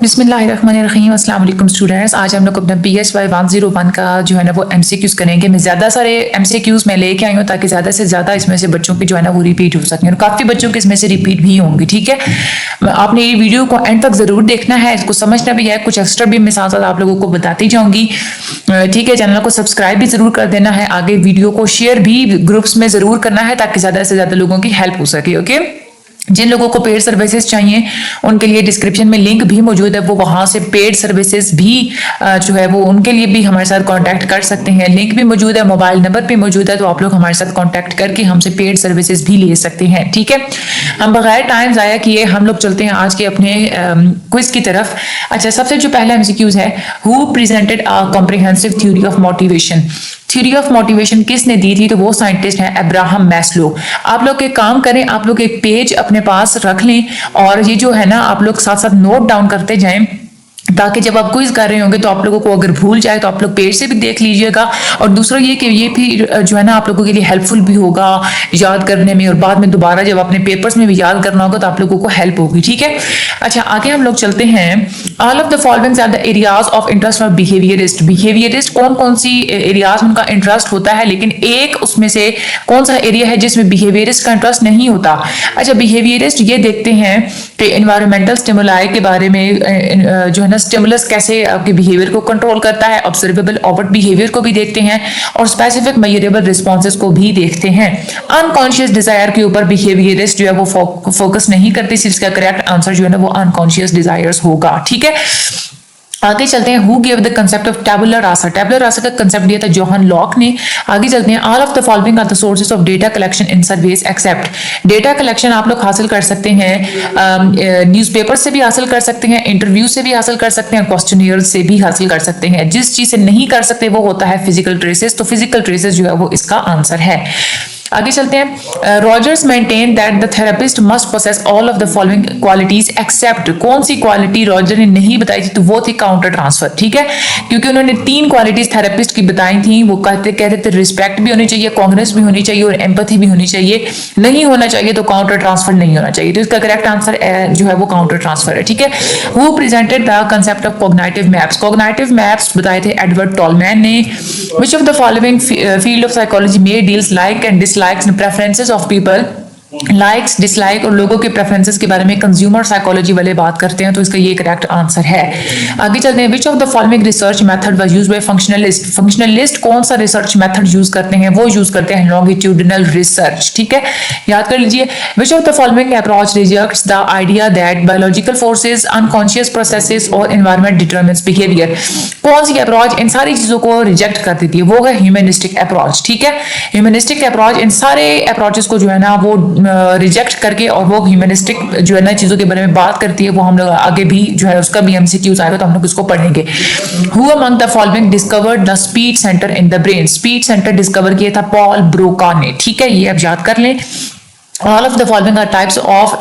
बिस्मिल्लाहिर्रहमानिर्रहीम अस्सलाम वालेकुम स्टूडेंट्स। आज हम लोग अपना PHY 101 का जो है ना वो MCQs करेंगे। मैं ज़्यादा सारे MCQs मैं लेके आई हूँ ताकि ज़्यादा से ज़्यादा इसमें से बच्चों की जो है ना वो रिपीट हो सकें और काफ़ी बच्चों के इसमें से रिपीट भी होंगी। ठीक है, आपने ये वीडियो को एंड तक ज़रूर देखना है, इसको समझना भी है, कुछ एक्स्ट्रा भी मैं साथ साथ आप लोगों को बताती जाऊँगी। ठीक है, चैनल को सब्सक्राइब भी ज़रूर कर देना है, आगे वीडियो को शेयर भी ग्रुप्स में ज़रूर करना है ताकि ज़्यादा से ज़्यादा लोगों की हेल्प हो सके। ओके, जिन लोगों को पेड सर्विसेज चाहिए उनके लिए डिस्क्रिप्शन में लिंक भी मौजूद है, वो वहां से पेड सर्विसेज भी जो है वो उनके लिए भी हमारे साथ कांटेक्ट कर सकते हैं। लिंक भी मौजूद है, मोबाइल नंबर भी मौजूद है, तो आप लोग हमारे साथ कांटेक्ट करके हमसे पेड सर्विसेज भी ले सकते हैं। ठीक है, हम बगैर टाइम ज़ाया किए हम लोग चलते हैं आज के अपने क्विज की तरफ। अच्छा, सबसे जो पहला MCQs है, who presented a comprehensive theory of motivation. Theory of motivation किसने दी थी? तो वो साइंटिस्ट हैं अब्राहम मैस्लो। आप लोग एक काम करें, आप लोग एक पेज अपने पास रख लें और ये जो है ना आप लोग साथ साथ नोट डाउन करते जाएं ताकि जब आप क्विज कर रहे होंगे तो आप लोगों को अगर भूल जाए तो आप लोग पेज से भी देख लीजिएगा। और दूसरा ये कि ये भी जो है ना आप लोगों के लिए हेल्पफुल भी होगा याद करने में, और बाद में दोबारा जब अपने पेपर्स में भी याद करना होगा तो आप लोगों को हेल्प होगी। ठीक है, अच्छा आगे हम लोग चलते हैं। All of the following are the areas of interest for behaviourist. Behaviourist कौन कौन सी एरियाज में उनका इंटरेस्ट होता है, लेकिन एक उसमें से कौन सा एरिया है जिसमें बिहेवियरिस्ट का इंटरेस्ट नहीं होता? अच्छा, बिहेवियरिस्ट ये देखते हैं कि एनवायरमेंटल स्टिमुलाई के बारे में जो है ना स्टिमुलस कैसे आपके बिहेवियर को कंट्रोल करता है, ऑब्जर्वेबल ओवर्ट बिहेवियर को भी देखते हैं और स्पेसिफिक मेजरेबल रिस्पॉन्सेज को भी देखते हैं। अनकॉन्शियस डिजायर के ऊपर बिहेवियरिस्ट जो है वो फोकस नहीं करते, इसका करेक्ट आंसर जो है ना वो अनकॉन्शियस डिजायर्स होगा। ठीक है, आगे चलते हैं। Who give the concept of tabula rasa. Tabula rasa का कंसेप्ट दिया था जॉन लॉक ने। आगे चलते हैं। All of the following are the sources of data collection in surveys except. Data collection आप लोग हासिल कर सकते हैं न्यूज़पेपर से भी हासिल कर सकते हैं, इंटरव्यू से भी हासिल कर सकते हैं, क्वेश्चनियर से भी हासिल कर सकते हैं। जिस चीज से नहीं कर सकते वो होता है फिजिकल ट्रेसेस, तो फिजिकल ट्रेसेस जो है वो इसका आंसर है। आगे चलते हैं। Rogers maintain that the therapist must possess all of the following qualities except. कौन सी क्वालिटी रॉजर ने नहीं बताई थी? तो वो थी काउंटर ट्रांसफर। ठीक है, क्योंकि उन्होंने 3 क्वालिटीज थेरेपिस्ट की बताई थी। वो कहते थे रिस्पेक्ट भी होनी चाहिए, कांग्रेस भी होनी चाहिए और एम्पैथी भी होनी चाहिए। नहीं होना चाहिए तो काउंटर ट्रांसफर नहीं होना चाहिए, तो इसका करेक्ट आंसर जो है वो काउंटर ट्रांसफर है। ठीक है, who presented the concept of cognitive maps. Cognitive maps बताए थे एडवर्ड टॉलमैन ने। Which of the following field of psychology में deals like and dislikes and preferences of people। Likes dislike और लोगों के प्रेफरेंसेस के बारे में कंज्यूमर साइकोलॉजी वाले बात करते हैं, तो इसका ये करेक्ट आंसर है। आगे चलते हैं। Which of the following research method was used by functionalist. Functionalist कौन सा रिसर्च मेथड यूज करते हैं? वो यूज करते हैं लॉन्गिट्यूडिनल रिसर्च। ठीक है, याद कर लीजिए। विच of the following approach rejects the idea that biological forces, unconscious processes और एनवायरनमेंट डिटरमिन्स बिहेवियर। कौन सी अप्रोच इन सारी चीजों को रिजेक्ट कर देती है? वो है ह्यूमनिस्टिक अप्रोच। ठीक है, ह्यूमनिस्टिक अप्रोच इन सारे अप्रोचेस को जो है ना वो रिजेक्ट करके और वो ह्यूमनिस्टिक जो है ना चीजों के बारे में बात करती है। वो हम लोग आगे भी जो है उसका भी MCQs आएगा तो हम लोग इसको पढ़ेंगे। Who among the following discovered the speech centre in the brain. Speech centre discover किया था पॉल ब्रोका ने। ठीक है, ये आप याद कर लें। All of the following are types of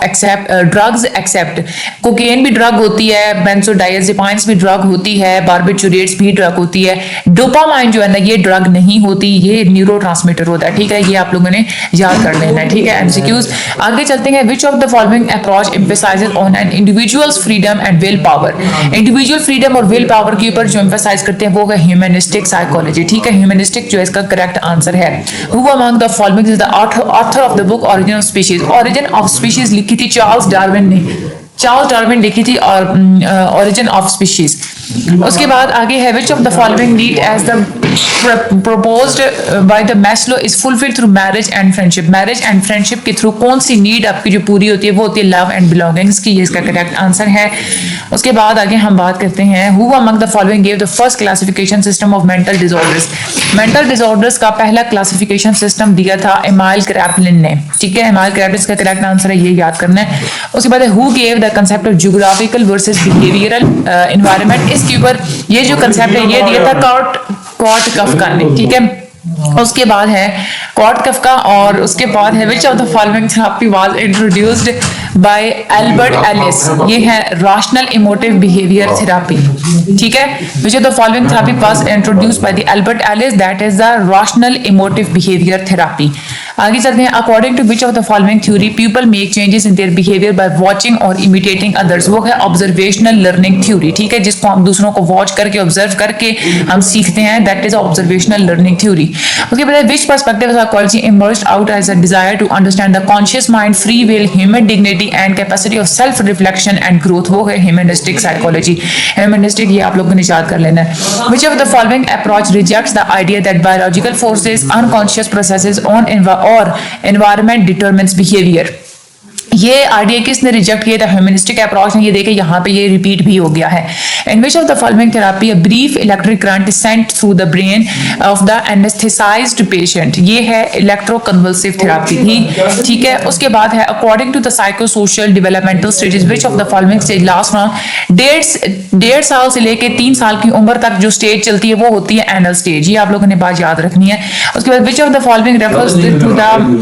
drugs except cocaine भी ड्रग होती है, बेंजोडाइजेपाइन्स भी ड्रग होती है, बार्बिटूरेट्स भी ड्रग होती है। डोपामाइन जो है ना ये ड्रग नहीं होती, ये न्यूरोट्रांसमीटर होता है। ठीक है, ये आप लोगों ने याद कर लेना है। ठीक है, MCQs। आगे चलते हैं। Which of the following approach emphasises on an individuals freedom and will power. Individual freedom और विल पावर के ऊपर जो एम्फेसाइज करते हैं वो है ह्यूमनिस्टिक साइकोलॉजी। ठीक है, ह्यूमनिस्टिक जो है इसका करेक्ट आंसर है। Who among the following is the author of the book origin species. Origin of species लिखी थी चार्ल्स डार्विन ने। चार्ल्स डार्विन लिखी थी और ओरिजिन ऑफ स्पीशीज। उसके बाद आगे है। Which of the following need as the proposed by the Maslow is fulfilled through marriage and friendship। Marriage and friendship के थ्रू कौन सी नीड आपकी जो पूरी होती है वो होती है लव एंड बिलोंगिंग्स की। ये इसका करेक्ट आंसर है। उसके बाद आगे हम बात करते हैं। Who among the following give the first classification system of mental disorders. Mental disorders का पहला क्लासिफिकेशन सिस्टम दिया था एमाइल क्रैपलिन ने। ठीक है, एमाइल क्रैपलिन का करेक्ट आंसर है, ये याद करना है। उसके बाद who give the concept of geographical versus behavioural environment. इसके ऊपर ये जो कंसेप्ट है ये दिया था कॉट कफका ने। ठीक है, उसके बाद है कॉट कफका, और उसके बाद है which of the following therapy was introduced by Albert Ellis, ये है रैशनल इमोटिव बिहेवियर थेरेपी। ठीक है, which of the following therapy was introduced by the Albert Ellis, that is the rational emotive behaviour therapy. आगे चलते हैं, according to which of the following theory people make changes in their behaviour by watching और imitating others, वो है observational learning theory. ठीक है, जिसको हम दूसरों को वॉच करके ऑब्जर्व करके हम सीखते हैं, that is observational learning theory. उसके बाद which perspective of psychology emerged out as a desire to understand the conscious mind, free will, human dignity and capacity of self reflection and growth, वो है humanistic psychology. Humanistic ये आप लोगों ने याद कर लेना है। Which of the following approach rejects the idea that biological forces, unconscious processes on और एनवायरनमेंट डिटरमिन्स बिहेवियर, ये आइडिया किसने रिजेक्ट किया था? ह्यूमनिस्टिक अप्रोच ने। ये देखे यहाँ पे ये रिपीट भी हो गया है। In which of the following therapy a brief electric current is sent through the brain of the anaesthetised patient, ये है इलेक्ट्रोकन्वल्सिव थेरेपी थी। ठीक है, उसके बाद है according to the psycho social developmental stages which of the following stage last from 1.5 साल से लेके 3 साल की उम्र तक जो स्टेज चलती है वो होती है एनल स्टेज। ये आप लोगों ने बात याद रखनी है। उसके बाद which of the following refers to the,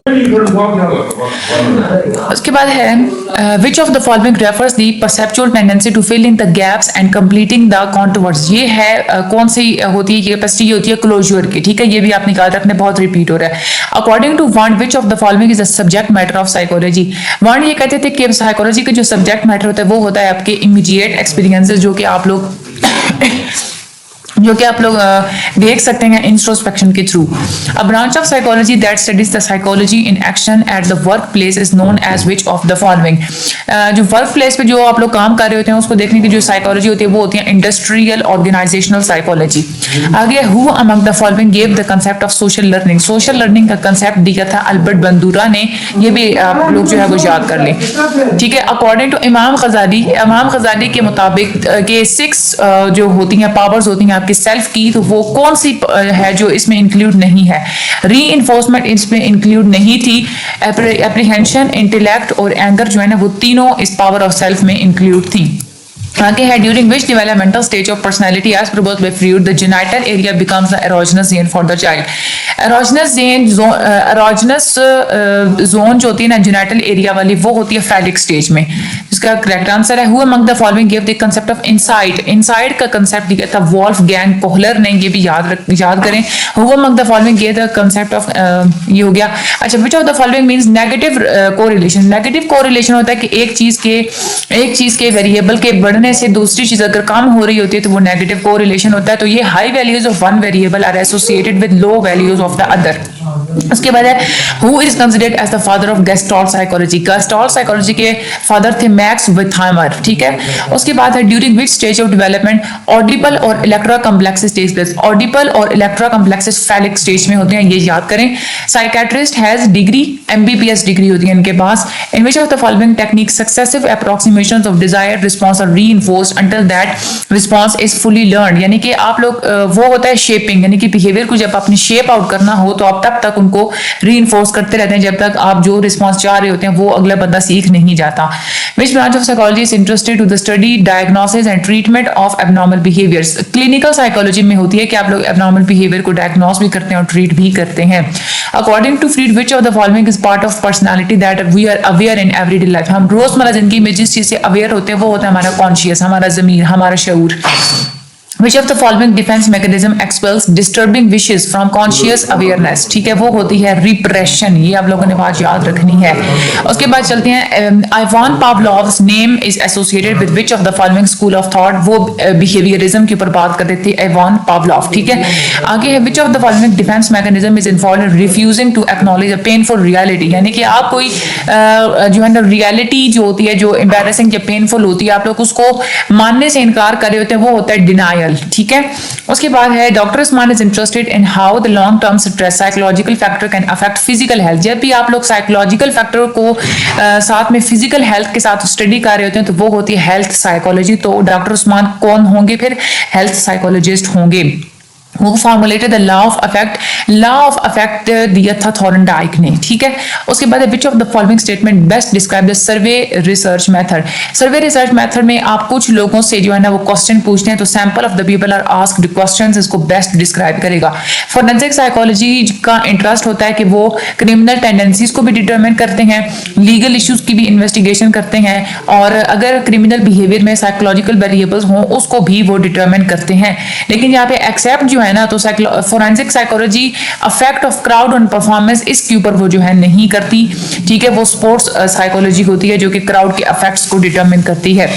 उसके बाद है which of the following refers the perceptual tendency to fill in the gaps and completing the contours, ये है कौन सी होती है कैपेसिटी, होती है क्लोजर की। ठीक है, ये भी आप निकाल रखने, बहुत रिपीट हो रहा है। According to Wundt which of the following is a subject matter of psychology, Wundt ये कहते थे कि साइकोलॉजी का जो सब्जेक्ट मैटर होता है वो होता है आपके इमीडिएट एक्सपीरियंसेस, जो कि आप लोग देख सकते हैं इंट्रोस्पेक्शन के through. A branch of psychology that studies the psychology in action at the work place is known as which of the following, जो वर्क प्लेस पे जो आप लोग काम कर रहे होते हैं उसको देखने की जो साइकोलॉजी होती है वो होती है इंडस्ट्रियल ऑर्गेनाइजेशनल साइकोलॉजी। आगे who among the following gave the concept of social learning, social learning का कंसेप्ट दिया था अल्बर्ट बंदूरा ने, ये भी आप लोग जो है वो याद कर लें। ठीक है, अकॉर्डिंग टू इमाम गजाली के मुताबिक के 6 जो होती हैं पावर्स होती हैं आपकी सेल्फ की, तो वो कौन सी है जो इसमें इंक्लूड नहीं है? री-इन्फोर्समेंट इसमें इंक्लूड नहीं थी, एप्रीहेंशन, इंटेलेक्ट और एंगर जो है ना वो तीनों इस पावर ऑफ सेल्फ में इंक्लूड थी। आगे है during which developmental stage of personality as proposed by Freud the genital area becomes the erogenous zone for the child, erogenous zone जो होती है ना जेनिटल एरिया वाली, वो होती है फैलिक स्टेज में। इसका करेक्ट आंसर है who among the following give the concept of insight, insight का कांसेप्ट दिया था वोल्फगैंग कोहलर ने, ये भी याद करें। Who among the following give the concept of, ये हो गया। अच्छा, विच of the following means negative correlation, negative correlation होता है कि एक चीज के वेरिएबल के बढ़ने से दूसरी चीज अगर कम हो रही होती है तो वो नेगेटिव कोरिलेशन होता है। तो ये high values of one variable are associated with low values of the other. उसके बाद है who is considered as the father of gestalt psychology, gestalt psychology के फादर थे मैक्स विथहाइमर। ठीक है, उसके बाद है during which stage of development Oedipal और Electra complexes takes place, Oedipal और इलेक्ट्रा कॉम्प्लेक्सेस फैलिक स्टेज में होते हैं, ये याद करें। Psychiatrist has degree, MBBS degree होती है इनके पास। In which of the following technique successive approximations of desired response are reinforced until that response is fully learned, यानी कि आप लोग वो होता है शेपिंग, यानी कि बिहेवियर को जब अपनी शेप आउट करना हो तो आप तब तक उनको रीइंफोर्स करते रहते हैं जब तक आप जो रिस्पांस चाह रहे होते हैं वो अगला बंदा सीख नहीं जाता। Which branch of psychology is interested to the study, diagnosis and treatment of abnormal behaviours, clinical psychology में होती है कि आप लोग एबनॉर्मल बिहेवियर को डायग्नोस भी करते हैं और ट्रीट भी करते हैं। According to Freud which of the following is part of personality that we are aware in everyday life, हम रोजमर्रा जिंदगी में जिस चीज से अवेयर होते हैं वो होता है हमारा कॉन्शियस, हमारा जमीर, हमारा शऊर। Which of the following defense mechanism expels disturbing wishes from conscious awareness? ठीक है, वो होती है repression, ये आप लोगों ने बात याद रखनी है। उसके बाद चलते हैं Ivan Pavlov's name is associated with which of the following school of thought, वो behaviorism के ऊपर बात कर रहे थे Ivan Pavlov। ठीक है, आगे है which of the following defense mechanism is involved in refusing to acknowledge a painful reality, यानी कि आप कोई जो है ना रियलिटी जो होती है जो embarrassing या painful होती है आप लोग उसको मानने से इनकार कर रहे होते हैं, वो होता है denial। ठीक है, उसके बाद है doctor Usman is interested in how the long term stress psychological factor can affect physical health, जब भी आप लोग साइकोलॉजिकल फैक्टर को साथ में फिजिकल हेल्थ के साथ स्टडी कर रहे होते हैं तो वो होती है हेल्थ साइकोलॉजी। तो डॉक्टर उस्मान कौन होंगे? फिर हेल्थ साइकोलॉजिस्ट होंगे। वो formulated the law of affect दिया था थॉर्नडाइक ने, ठीक है। उसके बाद which of the following statement best describe the survey research method. Survey research method में आप कुछ लोगों से जो है ना वो क्वेश्चन पूछते हैं, तो sample of the people are asked questions इसको बेस्ट डिस्क्राइब करेगा। फॉरेंसिक साइकोलॉजी का इंटरेस्ट होता है कि वो क्रिमिनल टेंडेंसीज को भी डिटरमिन करते हैं, लीगल इश्यूज की भी इन्वेस्टिगेशन करते हैं, और अगर क्रिमिनल बिहेवियर में साइकोलॉजिकल वेरिएबल्स हों उसको भी वो डिटरमिन करते हैं। लेकिन यहाँ पे एक्सेप्ट जो है ना, तो forensic psychology affect of crowd on performance इसके ऊपर वो जो है नहीं करती, ठीक है। वो स्पोर्ट्स साइकोलॉजी होती है जो कि क्राउड के अफेक्ट्स को डिटरमिन करती है।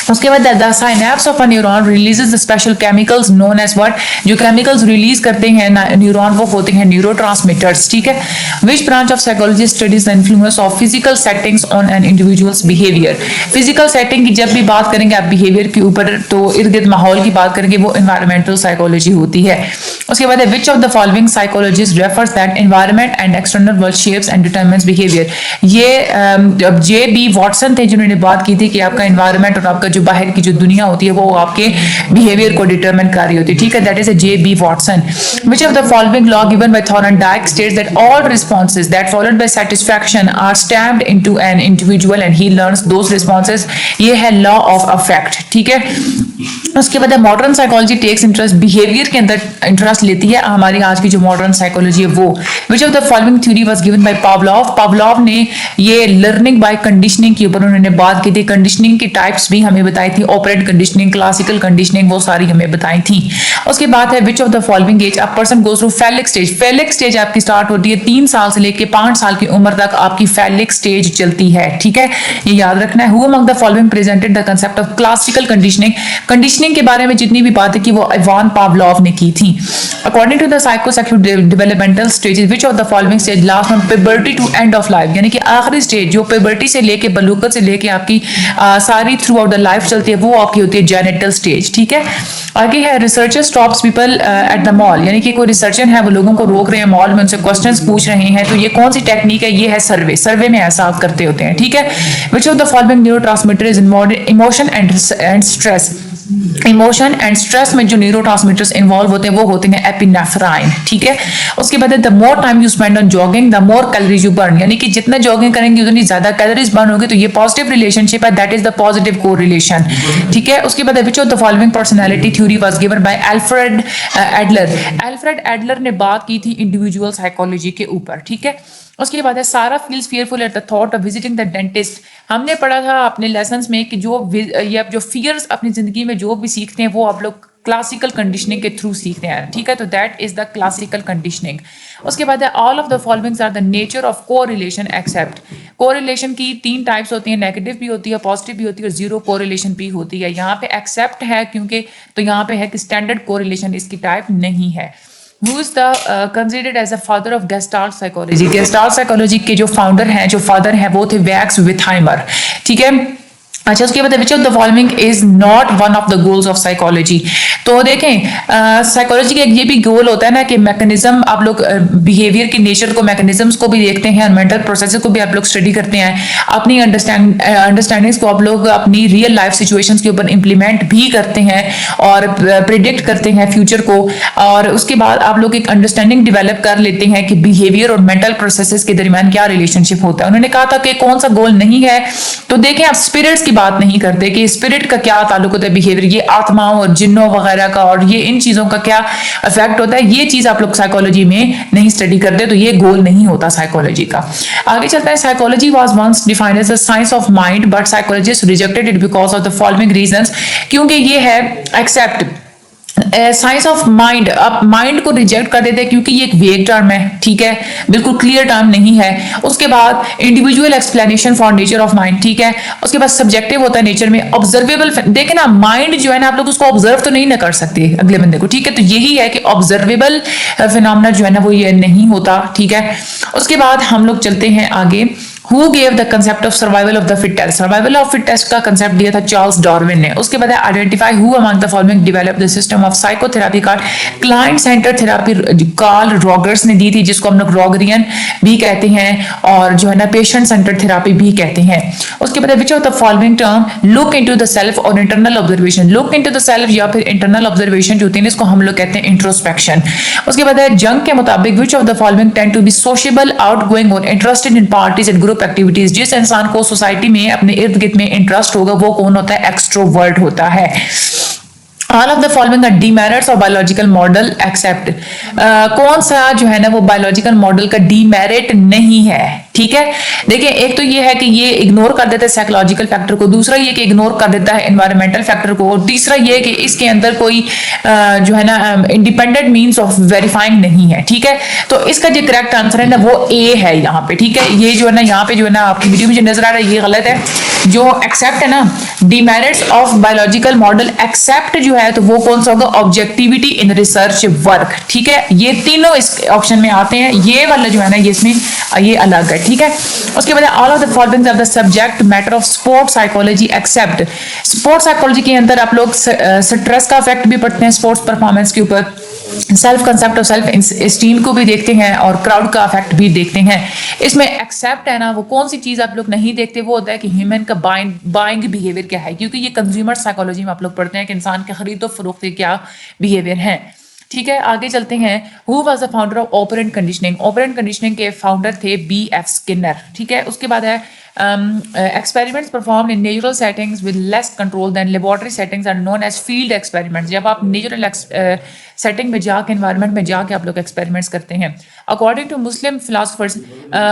उसके बाद the synapse of a neuron releases the special chemicals known as what, जो केमिकल्स रिलीज करते हैं न्यूरॉन वो होते हैं न्यूरोट्रांसमीटर्स, ठीक है। Which branch of psychology studies the influence of physical settings on an individual's behaviour. Physical setting की जब भी बात करेंगे आप बिहेवियर के ऊपर, तो इर्द गिर्द माहौल की बात करेंगे, वो एनवायरमेंटल साइकोलॉजी होती है। उसके बाद which of the following psychologist refers that environment and external world shapes and determines behaviour. ये जे बी वॉटसन थे जिन्होंने बात की थी कि आपका एनवायरमेंट और आपका जो बाहर की जो दुनिया होती है वो आपके बिहेवियर को डिटरमिन कर रही होती है, ठीक है। That is a J B Watson. Which of the following law given by Thorndike states that all responses that followed by satisfaction are stamped into an individual and he learns those responses. ये है law of effect, ठीक है। उसके बाद modern psychology takes interest behaviour के अंदर interest लेती है, हमारी आज की जो मॉडर्न साइकोलॉजी है वो। विच of the following theory was given by Pavlov. Pavlov ने ये लर्निंग बाय कंडीशनिंग के ऊपर उन्होंने बात की थी। कंडीशनिंग की टाइप्स भी हमें बताई थी, ऑपरेंट कंडीशनिंग, क्लासिकल कंडीशनिंग, वो सारी हमें बताई थी। उसके बाद है which of the following age a person goes through phallic stage. Phallic stage आपकी स्टार्ट होती है 3 साल से लेकर 5 साल की उम्र तक आपकी फैलिक स्टेज चलती है, ठीक है, ये याद रखना है। Who among the following presented the concept of classical conditioning. Conditioning के बारे में जितनी भी बातें की वो इवान पावलोव ने की थी। According to the psychosexual developmental stages which of the following stage last from puberty to end of life, यानी कि आखिरी स्टेज जो प्यूबर्टी से लेके बलूगत से लेके आपकी सारी थ्रू आउट द लाइफ चलती है, वो आपकी होती है जेनिटल स्टेज, ठीक है। आगे है researcher stops people at the mall, यानी कि कोई रिसर्चर है वो लोगों को रोक रहे हैं मॉल में, उनसे क्वेश्चंस पूछ रहे हैं, तो ये कौन सी टेक्निक है, ये है सर्वे। सर्वे में ऐसा आप करते होते हैं, ठीक है। Which of the following neurotransmitter is involved emotion and stress. Emotion and stress में जो न्यूरोट्रांसमीटर्स इन्वॉल्व होते हैं वो होते हैं एपिनेफ्राइन, ठीक है। उसके बाद the more time you spend on jogging the more calories you burn, यानी कि जितना जॉगिंग करेंगे उतनी ज्यादा कैलोरीज बर्न होगी, तो ये पॉजिटिव रिलेशनशिप है, that is the positive correlation, ठीक है। उसके बाद which of the following personality theory was given by Alfred Adler. Alfred Adler ने बात की थी इंडिविजुअल साइकोलॉजी के ऊपर, ठीक है। उसके बाद है सारा feels fearful at the thought of visiting the dentist. हमने पढ़ा था अपने लेसन्स में कि जो फियर्स अपनी जिंदगी में जो भी सीखते हैं वो आप लोग क्लासिकल कंडीशनिंग के थ्रू सीखते हैं, ठीक है, तो that is the classical conditioning. उसके बाद है all of the followings are the nature of correlation except. Correlation की 3 टाइप्स होती हैं, नेगेटिव भी होती है, पॉजिटिव भी होती है और जीरो कोरिलेशन भी होती है। यहाँ पे एक्सेप्ट है क्योंकि, तो यहाँ पे है कि स्टैंडर्ड कोरिलेशन इसकी टाइप नहीं है। Who is the considered as a father of Gestalt psychology? Gestalt psychology के जो फाउंडर हैं, जो फादर हैं, वो थे वैक्स विथहाइमर, ठीक है। अच्छा, उसके बाद which of the following is not one of the goals of psychology. तो देखें साइकोलॉजी का एक ये भी गोल होता है ना कि मैकेनिज्म, आप लोग बिहेवियर की नेचर को, मैकेनिज्म्स को भी देखते हैं और मेंटल प्रोसेसेस को भी आप लोग स्टडी करते हैं, अपनी अंडरस्टैंडिंग्स को आप लोग अपनी रियल लाइफ सिचुएशंस के ऊपर इंप्लीमेंट भी करते हैं और प्रिडिक्ट करते हैं फ्यूचर को, और उसके बाद आप लोग एक अंडरस्टैंडिंग डेवलप कर लेते हैं कि बिहेवियर और मेंटल प्रोसेसेस के दरमियान क्या रिलेशनशिप होता है। उन्होंने कहा था कि कौन सा गोल नहीं है, तो देखें आप स्पिरिट्स की बात नहीं करते कि स्पिरिट का क्या ताल्लुक होता है बिहेवियर, ये आत्माओं और जिन्नों वगैरह का, और ये इन चीजों का क्या इफेक्ट होता है, ये चीज आप लोग साइकोलॉजी में नहीं स्टडी करते, तो ये गोल नहीं होता साइकोलॉजी का। आगे चलता है, psychology was once defined as the science of mind but psychologist rejected it because of the following reasons, क्योंकि ये है एक्सेप्ट साइंस ऑफ माइंड, आप माइंड को रिजेक्ट कर देते हैं क्योंकि ये एक वेग टर्म है, ठीक है, बिल्कुल क्लियर टर्म नहीं है। उसके बाद individual explanation for nature of mind, ठीक है। उसके बाद सब्जेक्टिव होता है नेचर में, ऑब्जर्वेबल, देखें ना माइंड जो है ना आप लोग उसको ऑब्जर्व तो नहीं ना कर सकते अगले बंदे को, ठीक है, तो यही है कि ऑब्जर्वेबल फिनोमेना जो है ना वो ये नहीं होता, ठीक है। उसके बाद हम लोग चलते हैं आगे, who gave the concept of survival of the fittest, survival of fittest का कंसेप्ट दिया था चार्ल्स डार्विन ने। उसके बाद identify who among the following develop the system of psychotherapy called, client centre therapy Carl Rogers ने दी थी, जिसको हम लोग रॉगरियन भी कहते हैं और जो है ना पेशेंट सेंटर थेरेपी भी कहते हैं। उसके बाद which of the following term look into the self और internal observation, look into the self या फिर इंटरनल ऑब्जर्वेशन जो होती है इसको हम लोग कहते हैं इंट्रोस्पेक्शन। उसके बाद जंग के मुताबिक which of the following tend to be social, outgoing और interested in parties and group activities, जिस इंसान को सोसाइटी में अपने इर्द गिर्द में इंटरेस्ट होगा वो कौन होता है, एक्सट्रोवर्ट होता है। All of the following are demerits of biological model accept, कौन सा जो है ना वो बायोलॉजिकल मॉडल का डीमेरिट नहीं है, ठीक है। देखिए एक तो ये है कि ये इग्नोर कर देता है साइकोलॉजिकल फैक्टर को, दूसरा ये कि इग्नोर कर देता है एनवायरमेंटल फैक्टर को, और तीसरा ये कि इसके अंदर कोई जो है ना इंडिपेंडेंट मींस ऑफ वेरीफाइंग नहीं है, ठीक है। तो इसका जो करेक्ट आंसर है ना वो ए है यहाँ पे, ठीक है। ये जो है ना यहाँ पे जो है ना आपकी वीडियो में जो नजर आ रहा है ये गलत है। जो एक्सेप्ट है ना demerits of biological model except जो है तो वो कौन सा होगा, ऑब्जेक्टिविटी इन रिसर्च वर्क, ठीक है। ये तीनों इस ऑप्शन में आते हैं, ये वाला जो है ना ये इसमें ये अलग है, ठीक है। उसके बाद all of the following of the subject matter of sport psychology except, sport psychology के अंदर आप लोग स्ट्रेस का इफेक्ट भी पढ़ते हैं स्पोर्ट्स परफॉर्मेंस के ऊपर, self concept of self esteem को भी देखते हैं और क्राउड का इफेक्ट भी देखते हैं। इसमें एक्सेप्ट है ना वो कौन सी चीज आप लोग नहीं देखते, वो होता है कि ह्यूमन का बाइंग बिहेवियर क्या है, क्योंकि ये कंज्यूमर साइकोलॉजी में आप लोग पढ़ते हैं कि इंसान के खरीदो फरोख्त के क्या बिहेवियर है, ठीक है। आगे चलते हैं। Who was the founder of operant conditioning, operant conditioning के फाउंडर थे B.F. स्किनर, ठीक है। उसके बाद है experiments performed in natural settings with less control than laboratory settings are known as field experiments, जब आप नेचुरल सेटिंग में जाके एनवायरनमेंट में जाके आप लोग एक्सपेरिमेंट्स करते हैं। अकॉर्डिंग टू मुस्लिम फिलोसफर्स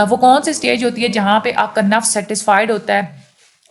वो कौन सी स्टेज होती है जहाँ पे आपका नफ्स सेटिस्फाइड होता है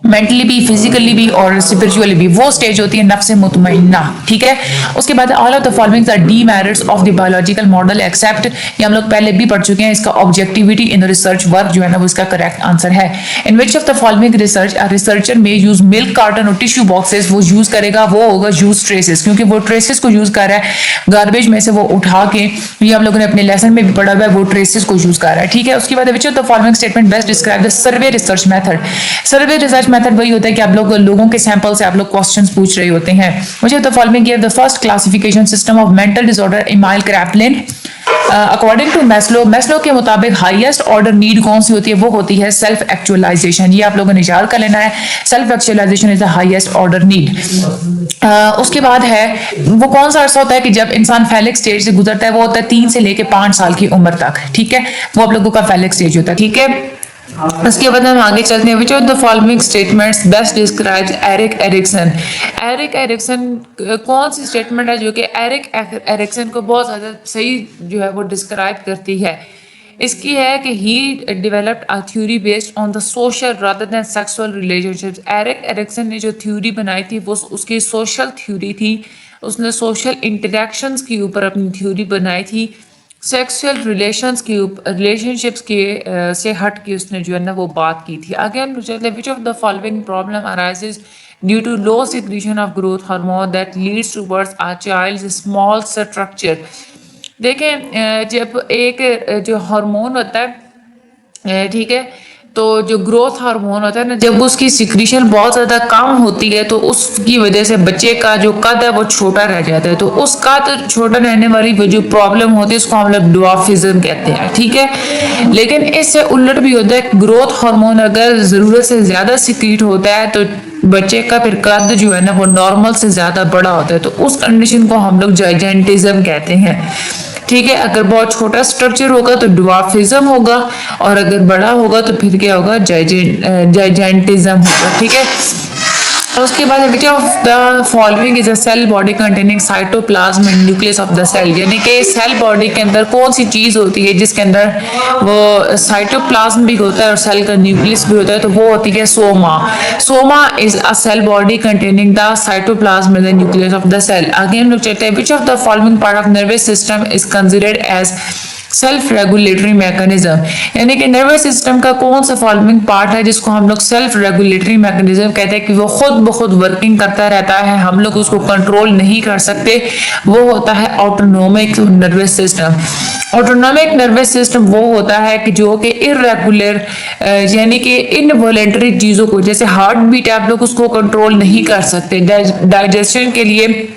मेंटली भी, फिजिकली भी और स्पिरिचुअली भी, वो स्टेज होती है नफ्स मुतमइन्ना, ठीक है। उसके बाद all of the following are demerits of the biological model except, ये हम लोग पहले भी पढ़ चुके हैं। इसका ऑब्जेक्टिविटी इन रिसर्च वर्क जो है ना वो इसका करेक्ट आंसर है। In which of the following research researcher में यूज मिल्क कार्टन और टिश्यू बॉक्सेस, वो यूज करेगा वो होगा यूज ट्रेसेस, क्योंकि वो ट्रेसेस को यूज कर रहा है, गार्बेज में से वो उठा के, ये हम लोगों ने अपने लेसन में भी पढ़ा हुआ है, वो ट्रेसेस को यूज कर रहा है, ठीक है। उसके बाद which of the following statement best describe the survey research method, survey research method वही होता है कि आप लोग लोगों के सैंपल से आप लोग क्वेश्चंस पूछ रहे होते हैं। मुझे the following give the first classification system of mental disorder Emil Kraepelin, according to Maslow के मुताबिक हाईएस्ट ऑर्डर नीड कौन सी होती है, वो होती है सेल्फ एक्चुअलाइजेशन। ये आप लोगों ने याद कर लेना है, self actualization is the highest order need. उसके बाद है वो कौन सा अरसा होता है कि जब इंसान फैलिक स्टेज से गुजरता है, वो होता है 3 से लेके 5 साल की उम्र तक, ठीक है। वो आप लोगों का फैलिक स्टेज होता है, ठीक है। उसके बाद हम आगे चलते हैं। Which of the following statements best describes Erik Erikson, Erik Erikson कौन सी स्टेटमेंट है जो कि एरिक एरिक्सन को बहुत ज़्यादा सही जो है वो डिस्क्राइब करती है। इसकी है कि he developed a theory based on the social rather than sexual relationships. Erik Erikson ने जो थ्योरी बनाई थी वो उसकी सोशल थ्योरी थी, उसने सोशल इंटरेक्शंस के ऊपर अपनी थ्योरी बनाई थी, सेक्सुअल रिलेशनशिप्स के से हट के उसने जो है ना वो बात की थी। आगे हम चलते हैं। Which of the following problem arises due to low secretion of growth hormone that leads towards a child's small structure. देखें जब एक जो हार्मोन होता है, ठीक है, तो जो ग्रोथ हार्मोन होता है ना, जब उसकी सिक्रीशन बहुत ज़्यादा कम होती है तो उसकी वजह से बच्चे का जो कद है वो छोटा रह जाता है। तो उस कद छोटा रहने वाली जो प्रॉब्लम होती है उसको हम लोग ड्वार्फिज्म कहते हैं, ठीक है। लेकिन इससे उलट भी होता है, ग्रोथ हार्मोन अगर ज़रूरत से ज़्यादा सिक्रीट होता है तो बच्चे का फिर कद जो है ना वो नॉर्मल से ज़्यादा बड़ा होता है, तो उस कंडीशन को हम लोग जाइजेंटिज्म कहते हैं, ठीक है। अगर बहुत छोटा स्ट्रक्चर होगा तो ड्वार्फिज्म होगा, और अगर बड़ा होगा तो फिर क्या होगा, जाइजेंटिज्म होगा, ठीक है। उसके बाद which of the following is a cell body containing cytoplasm and nucleus of the cell, यानी कि सेल बॉडी के अंदर कौन सी चीज होती है जिसके अंदर वो साइटोप्लाज्म भी होता है और सेल का न्यूक्लियस भी होता है, तो वो होती है soma. Soma is a cell body containing the cytoplasm and the nucleus of the cell. आगे हम लोग चलते हैं। Which of the following part of nervous system is considered as self regulatory mechanism, यानी कि नर्वस सिस्टम का कौन सा फॉलोइंग पार्ट है जिसको हम लोग सेल्फ रेगुलेटरी मैकेनिज्म कहते हैं कि वो खुद ब खुद वर्किंग करता रहता है, हम लोग उसको कंट्रोल नहीं कर सकते, वो होता है autonomic nervous system. Autonomic nervous system वो होता है कि जो कि इरेगुलर यानी कि इनवॉलेंटरी चीज़ों को, जैसे हार्ट बीट आप लोग उसको कंट्रोल नहीं कर सकते, डाइजेशन के लिए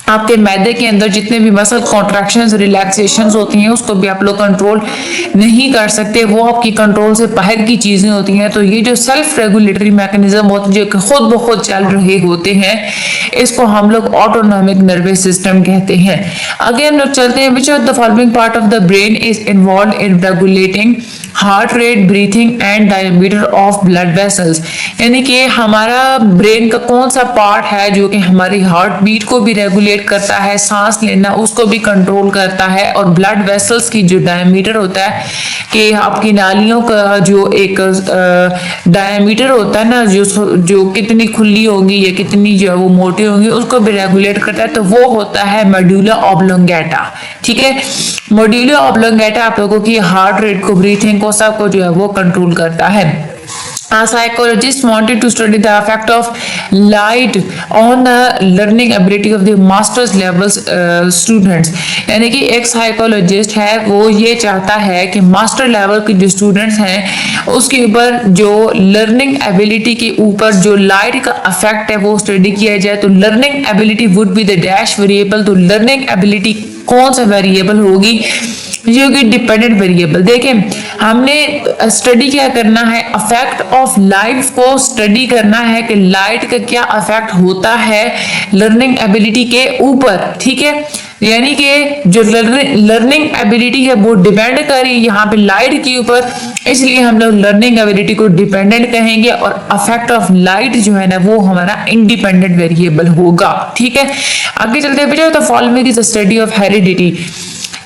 आपके मैदे के अंदर जितने भी मसल कॉन्ट्रैक्शंस रिलैक्सेशंस होती हैं उसको भी आप लोग कंट्रोल नहीं कर सकते, वो आपकी कंट्रोल से बाहर की चीज़ें होती हैं। तो ये जो सेल्फ रेगुलेटरी मैकेनिज्म होते हैं जो कि खुद ब खुद चल रहे होते हैं, इसको हम लोग ऑटोनॉमिक नर्वस सिस्टम कहते हैं। आगे हम लोग चलते हैं, which of the following part of the brain is involve in regulating heart rate, breathing and diameter of blood vessels, यानी कि हमारा ब्रेन का कौन सा पार्ट है जो कि हमारी हार्ट बीट को भी रेगुलेट करता है, सांस लेना उसको भी कंट्रोल करता है, और ब्लड वेसल्स की जो डायमीटर होता है कि आपकी नालियों का जो एक डायमीटर होता है ना, जो कितनी खुली होगी या कितनी जो है वो मोटी होगी उसको भी रेगुलेट करता है, तो वो होता है मेडुला ऑब्लोंगेटा। ठीक है, मेडुला ऑब्लोंगेटा आप लोगों की हार्ट रेट को, ब्रीथिंग को, सबको जो है वो कंट्रोल करता है। A psychologist wanted to study the effect of light on the learning ability of the master's levels students, यानी कि एक साइकोलॉजिस्ट है वो ये चाहता है कि मास्टर लेवल के जो स्टूडेंट्स हैं उसके ऊपर जो लर्निंग एबिलिटी के ऊपर जो लाइट का इफेक्ट है वो स्टडी किया जाए। तो learning ability would be the dash variable, तो लर्निंग एबिलिटी कौन सा वेरिएबल होगी, जो कि डिपेंडेंट वेरिएबल। देखें हमने स्टडी क्या करना है, इफेक्ट ऑफ लाइट को स्टडी करना है कि लाइट का क्या इफेक्ट होता है लर्निंग एबिलिटी के ऊपर। ठीक है, यानी कि जो लर्निंग एबिलिटी है वो डिपेंड करी यहाँ पे लाइट के ऊपर, इसलिए हम लोग लर्निंग एबिलिटी को डिपेंडेंट कहेंगे और इफेक्ट ऑफ लाइट जो है ना वो हमारा इंडिपेंडेंट वेरिएबल होगा। ठीक है, आगे चलते हैं, तो following is the study of heredity,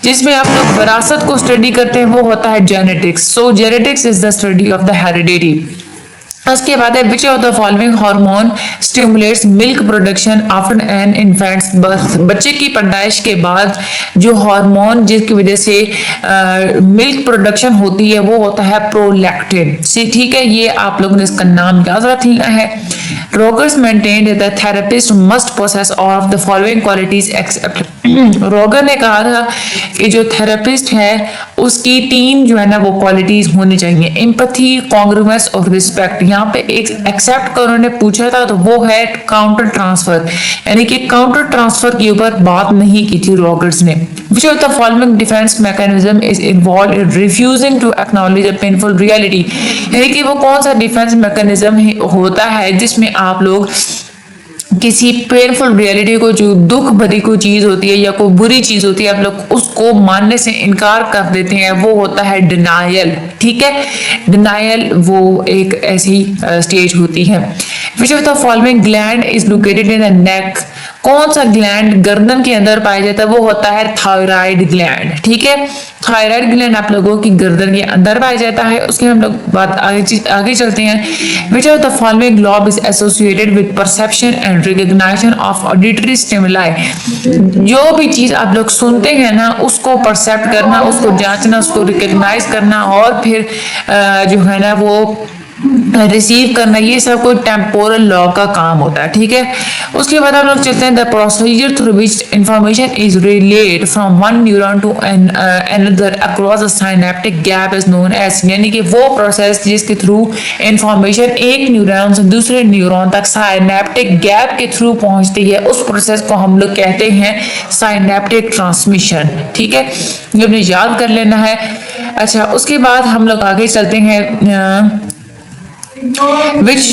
जिसमें आप लोग विरासत को स्टडी करते हैं, वो होता है genetics. So genetics is the study of the heredity. उसके बाद है, which of the following hormone stimulates milk production after an infant's birth, बच्चे की पैदाइश के बाद जो हार्मोन जिसकी वजह से मिल्क प्रोडक्शन होती है वो होता है प्रोलैक्टिन। ठीक है, ये आप लोगों ने इसका नाम याद रखना है। Rogers maintained that the therapist must possess all of the following qualities except रोगर ने कहा था कि जो थेरेपिस्ट है उसकी 3 जो है ना वो क्वालिटीज होनी चाहिए, एम्पैथी, कॉन्ग्रुएंस और रिस्पेक्ट। यहाँ पे एक एक्सेप्ट का उन्होंने पूछा था तो वो है काउंटर ट्रांसफर, यानी कि काउंटर ट्रांसफर के ऊपर बात नहीं की थी रॉगर्स ने। Which of the following defense mechanism is involved in refusing to acknowledge a painful reality, यानी कि वो कौन सा डिफेंस मैकेनिज्म होता है जिसमें आप लोग किसी पेनफुल रियलिटी को, जो दुख भरी कोई चीज होती है या कोई बुरी चीज होती है, आप लोग उसको मानने से इनकार कर देते हैं, वो होता है डिनायल। ठीक है, डिनायल वो एक ऐसी स्टेज होती है। Which of the following gland is located in the neck, कौन सा ग्लैंड गर्दन के अंदर पाया जाता है, वो होता है थायराइड ग्लैंड। ठीक है, थायराइड ग्लैंड आप लोगों की गर्दन के अंदर पाया जाता है। उसके हम लोग बात आगे चलते हैं। Which of the following lobe is associated with perception and recognition of auditory stimuli, जो भी चीज आप लोग सुनते हैं ना उसको परसेप्ट करना, उसको जांचना, उसको रिकग्नाइज करना और फिर जो है ना वो रिसीव करना, ये सब कोई टेम्पोरल लॉ का काम होता है। ठीक है, उसके बाद हम लोग चलते हैं, the procedure through which information is relayed from one neuron to another across the synaptic gap is known as, यानी कि वो प्रोसेस जिसके थ्रू इंफॉर्मेशन एक न्यूरॉन से दूसरे न्यूरॉन तक साइनेप्टिक गैप के थ्रू पहुंचती है, उस प्रोसेस को हम लोग कहते हैं साइनेप्टिक ट्रांसमिशन। ठीक है, ये अपने याद कर लेना है। अच्छा, उसके बाद हम लोग आगे चलते हैं, which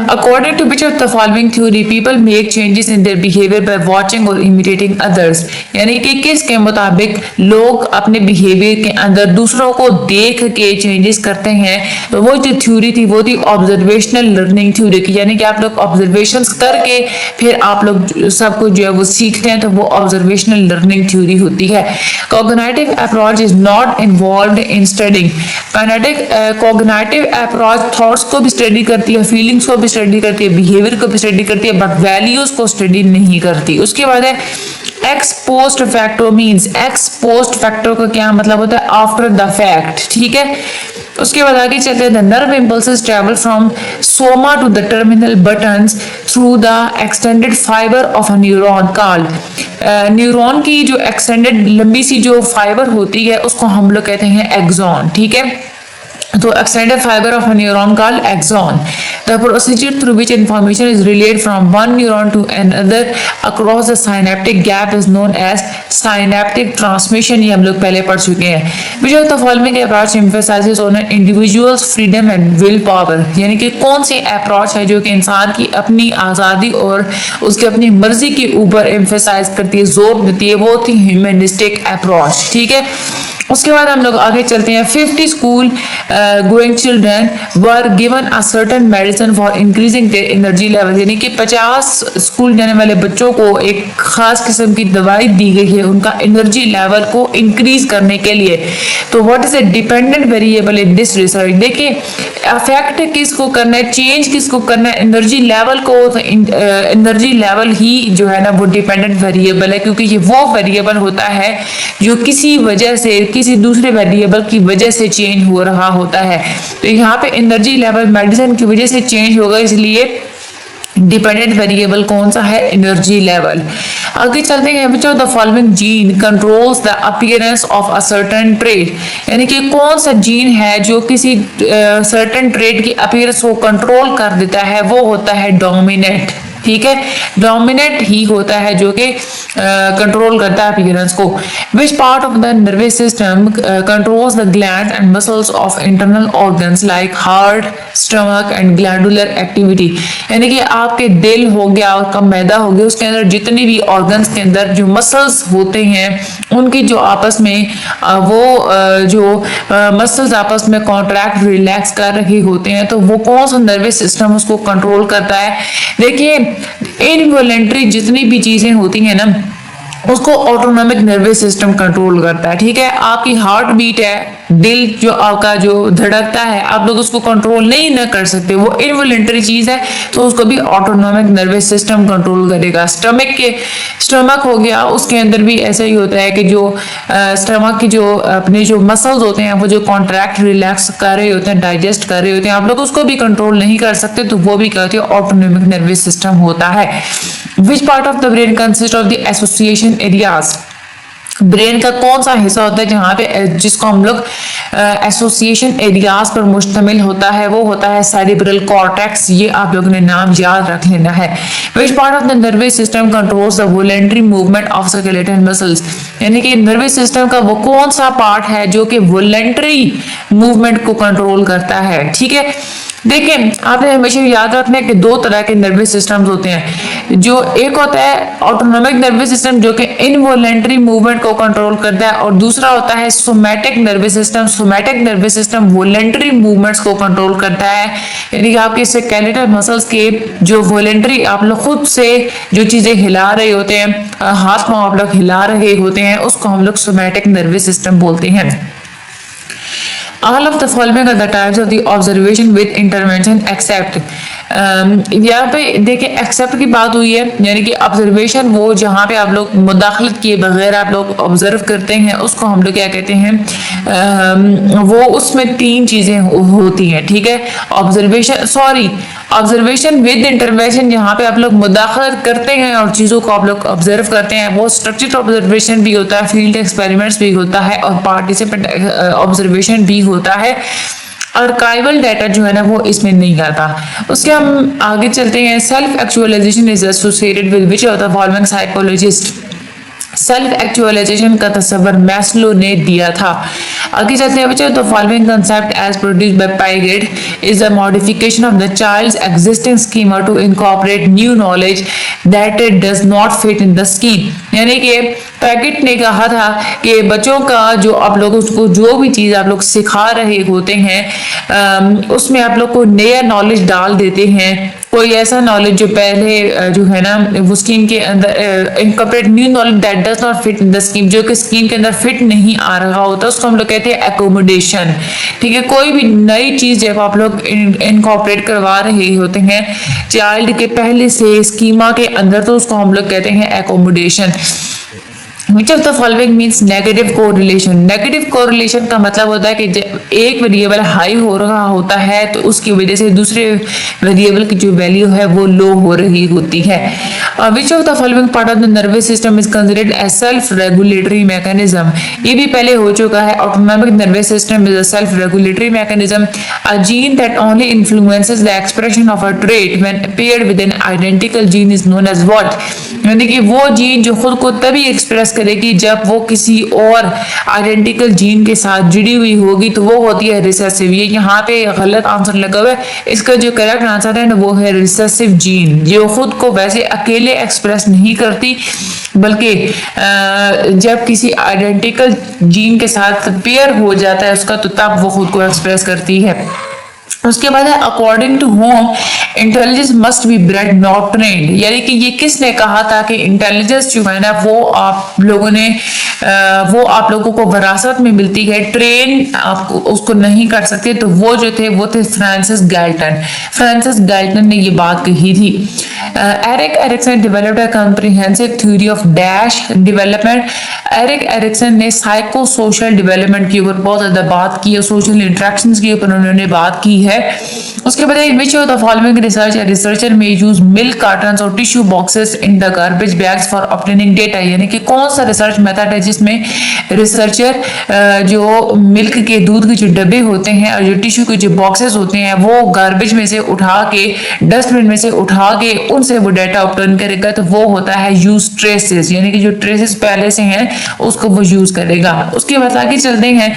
according to which of the following theory people make changes in their behavior by watching or imitating others, यानी कि किसके मुताबिक लोग अपने बिहेवियर के अंदर दूसरों को देख के चेंजेस करते हैं। तो वो जो थ्योरी थी वो थी ऑब्जर्वेशनल लर्निंग थ्योरी की, यानी कि आप लोग ऑब्जर्वेशंस करके फिर आप लोग सब कुछ जो है वो सीखते हैं, तो वो ऑब्जर्वेशनल लर्निंग थ्योरी होती है। Cognitive approach is not involved in studying, cognitive approach thoughts को भी स्टडी करती है, फीलिंग्स को भी स्टडी करती है, बिहेवियर को भी स्टडी करती है, बट वैल्यूज को स्टडी नहीं करती। उसके बाद है x post factor means, x post factor का क्या मतलब होता है, आफ्टर द फैक्ट, ठीक है। उसके बाद आगे चलते हैं, the nerve impulses travel from soma to the terminal buttons through the extended fibre of a neuron called, neuron की जो एक्सटेंडेड लंबी सी जो फाइबर होती है उसको हम लोग कहते हैं एक्सॉन, ठीक है। तो extended fiber of a neuron called axon. The procedure through which information is relayed from one neuron to another across the synaptic gap is known as synaptic transmission. ये हम लोग पहले पढ़ चुके हैं। Which of the following approach emphasizes on an individual's freedom and will power? यानी कि कौन सी अप्रोच है जो कि इंसान की अपनी आज़ादी और उसकी अपनी मर्जी के ऊपर emphasize करती है, जोर देती है, वो थी ह्यूमनिस्टिक अप्रोच, ठीक है। उसके बाद हम लोग आगे चलते हैं। 50 school going children were given a certain medicine for increasing their energy level, यानी कि 50 स्कूल जाने वाले बच्चों को एक खास किस्म की दवाई दी गई है उनका एनर्जी लेवल को इंक्रीज करने के लिए। तो what is a dependent variable in this research? देखिए अफेक्ट किसको करना है, चेंज किसको करना है, एनर्जी लेवल को। एनर्जी लेवल ही जो है ना वो डिपेंडेंट वेरिएबल है, क्योंकि ये वो वेरिएबल होता है जो किसी वजह से किसी दूसरे वेरिएबल की वजह से चेंज हो रहा होता है। तो यहाँ पे एनर्जी लेवल मेडिसिन की वजह से चेंज होगा, इसलिए डिपेंडेंट वेरिएबल कौन सा है, एनर्जी लेवल। आगे चलते हैं, which of the following gene controls the appearance of a certain trait, यानी कि कौन सा जीन है जो किसी सर्टेन ट्रेट की अपीयरेंस को कंट्रोल कर देता है, वो होता है डोमिनेंट, ठीक है। डोमिनेंट ही होता है जो कि कंट्रोल करता है अपीयरेंस को। Which part of the nervous system controls the glands and muscles of internal organs like heart, stomach and glandular activity, यानी कि आपके दिल हो गया, आपका मैदा हो गया, उसके अंदर जितनी भी ऑर्गन्स के अंदर जो मसल्स होते हैं उनकी जो आपस में जो मसल्स आपस में कॉन्ट्रैक्ट रिलैक्स कर रहे होते हैं, तो वो कौन सा नर्वस सिस्टम उसको कंट्रोल करता है। देखिए इनवॉलेंट्री जितनी भी चीजें होती हैं ना उसको ऑटोनॉमिक नर्वस सिस्टम कंट्रोल करता है, ठीक है। आपकी हार्ट बीट है, दिल जो आपका जो धड़कता है, आप लोग उसको कंट्रोल नहीं ना कर सकते, वो इनवॉलेंट्री चीज है, तो उसको भी ऑटोनॉमिक नर्वस सिस्टम कंट्रोल करेगा। स्टमक हो गया, उसके अंदर भी ऐसा ही होता है कि जो स्टमक की जो अपने जो मसल्स होते हैं वो जो कॉन्ट्रैक्ट रिलैक्स कर रहे होते हैं, डाइजेस्ट कर रहे होते हैं, आप लोग उसको भी कंट्रोल नहीं कर सकते, तो वो भी कहते हैं ऑटोनॉमिक नर्वस सिस्टम होता है। Which part of the brain consist of the association areas, brain का कौन सा हिस्सा होता है जहाँ पे जिसको हम लोग एसोसिएशन एरियाज पर मुश्तमिल होता है, वो होता है सेरिब्रल कॉर्टेक्स। ये आप लोगों ने नाम याद रख लेना है। Which part of the nervous system controls the voluntary movement of skeletal muscles, यानी कि नर्वस सिस्टम का वो कौन सा पार्ट है जो कि वॉलंटरी मूवमेंट को कंट्रोल करता है, ठीक है। देखिए आपने हमेशा याद रखना है कि दो तरह के नर्वस सिस्टम्स होते हैं, जो एक होता है ऑटोनॉमिक नर्वस सिस्टम जो कि इनवॉलंटरी मूवमेंट को कंट्रोल करता है, और दूसरा होता है somatic nervous system. Somatic nervous system voluntary movements को कंट्रोल करता है, यानी कि आपके स्केलेटल मसल्स के जो वॉलंटरी आप लोग खुद से जो चीजें हिला रहे होते हैं, हाथ पांव आप लोग हिला रहे होते हैं, उसको हम लोग सोमैटिक नर्वस सिस्टम बोलते हैं। All of the following are the types of the observation with intervention except, यहाँ पे देखिए एक्सेप्ट की बात हुई है, यानी कि ऑब्जर्वेशन वो जहाँ पे आप लोग मुदाखलत किए बगैर आप लोग ऑब्जर्व करते हैं उसको हम लोग क्या कहते हैं, वो उसमें तीन चीजें होती हैं, ठीक है। ऑब्जर्वेशन विद इंटरवेंशन, जहाँ पे आप लोग मुदाखलत करते हैं और चीज़ों को आप लोग ऑब्जर्व करते हैं, वो स्ट्रक्चर्ड ऑब्जर्वेशन भी होता है, फील्ड एक्सपेरिमेंट्स भी होता है, और पार्टिसिपेंट ऑब्जर्वेशन भी होता है। आर्काइवल डाटा जो है ना वो इसमें नहीं आता। उसके हम आगे चलते हैं। Self actualization is associated with which of the following psychologist, self actualization का तस्वर मैस्लो ने दिया था। आगे चलते हैं, which of the following concept as produced by Piaget is a modification of the child's existing schema to incorporate new knowledge that it does not fit in the scheme, यानी कि पैकेट ने कहा था कि बच्चों का जो आप लोग उसको जो भी चीज़ आप लोग सिखा रहे होते हैं उसमें आप लोग को नया नॉलेज डाल देते हैं कोई ऐसा नॉलेज जो पहले जो है ना वो स्कीम के अंदर incorporate new knowledge that does not fit in the scheme, जो कि स्कीम के अंदर फिट नहीं आ रहा होता, उसको हम लोग कहते हैं एकोमोडेशन। ठीक है, कोई भी नई चीज जब आप लोग इनकॉर्पोरेट करवा रहे होते हैं चाइल्ड के पहले से स्कीमा के अंदर, तो उसको हम लोग कहते हैं accommodation. Which of the following means negative correlation? Negative correlation का मतलब होता है कि जब एक वेरिएबल हाई हो रहा होता है तो उसकी वजह से दूसरे वेरिएबल की जो वैल्यू है वो लो हो रही होती है। Which of the following part of the nervous system is considered as self-regulatory mechanism? ये भी पहले हो चुका है। Autonomic nervous system is a self-regulatory mechanism, a gene that only influences the expression of a trait when paired with an identical gene is known as what? यानी कि वो gene जो खुद को तभी एक्सप्रेस करेगी जब वो किसी और आइडेंटिकल जीन के साथ जुड़ी हुई होगी, तो वो होती है रिसेसिव। ये यहाँ पे गलत आंसर लगा हुआ है, इसका जो करेक्ट आंसर है ना वो है रिसेसिव जीन, जो खुद को वैसे अकेले एक्सप्रेस नहीं करती बल्कि जब किसी आइडेंटिकल जीन के साथ पेयर हो जाता है उसका, तो तब वो खुद को एक्सप्रेस करती है। उसके बाद है according to home intelligence must be bred not trained, यानी कि ये किसने कहा था कि इंटेलिजेंस जो है ना वो आप लोगों को विरासत में मिलती है, ट्रेन आप उसको नहीं कर सकते। तो वो जो थे वो थे फ्रांसिस गैल्टन ने ये बात कही थी। Erik Erikson developed a comprehensive theory of dash development. Eric Erikson ने साइको सोशल डेवलपमेंट के ऊपर बहुत ज्यादा बात की है, सोशल इंटरेक्शंस के ऊपर उन्होंने बात की है। उसके बाद which of the following researcher में यूज मिल्क कार्टन्स और tissue boxes in the garbage bags for obtaining data, यानी कि कौन सा रिसर्च मेथड है जिसमें रिसर्चर जो मिल्क के दूध के जो डब्बे होते हैं और जो टिश्यू के जो बॉक्सेस होते हैं वो गार्बेज में से उठा के डस्टबिन में से उठा के उनसे वो डेटा ऑब्टेन करेगा, तो वो होता है यूज ट्रेसेस, यानी कि जो ट्रेसेस पहले से हैं उसको वो यूज करेगा। उसके बाद आगे चलते हैं।